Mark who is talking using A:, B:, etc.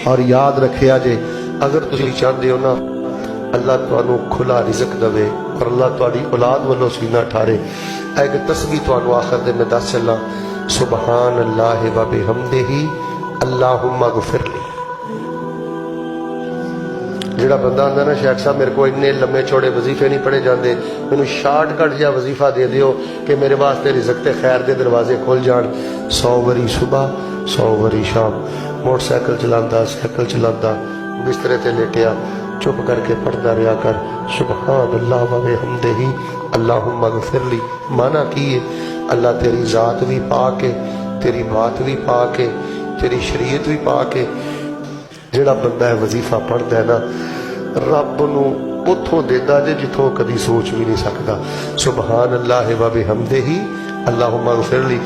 A: اور یاد رکھیا جے اگر تسی چاہتے ہو نا اللہ تانوں کھلا رزق دے اور اللہ تہاڈی اولاد والوں سینہ ٹھارے، ایک تسبیح تانوں آخر دے میں دس چلا، سبحان اللہ و بحمدہ اللہم اغفر لی۔ جڑا بندہ آندا نا شیخ صاحب میرے کو اتنے لمبے چوڑے وظیفے نہیں پڑھے جاندے، مینوں شارٹ کٹ جہا وظیفہ دے دیو کہ میرے واسطے رزق تے خیر دے دروازے کھل جان، 100 وری صبح 100 وری شام، موٹر سائیکل چلاندا سائیکل چلاندا بسترے تے لیٹیا چپ کر کے پڑھتا رہا کر، سبحان اللہ و بحمدہ اللہم اغفر لی۔ مانا کی ہے اللہ تیری ذات بھی پاک ہے، تیری بات بھی پاک ہے، تیری شریعت بھی پاک ہے۔ جڑا بندہ ہے وظیفہ پڑھتا ہے نا رب نو اتھوں دیتا جے جتھوں کدی سوچ بھی نہیں سکتا۔ سبحان اللہ و بحمدہ اللہم اغفر لی۔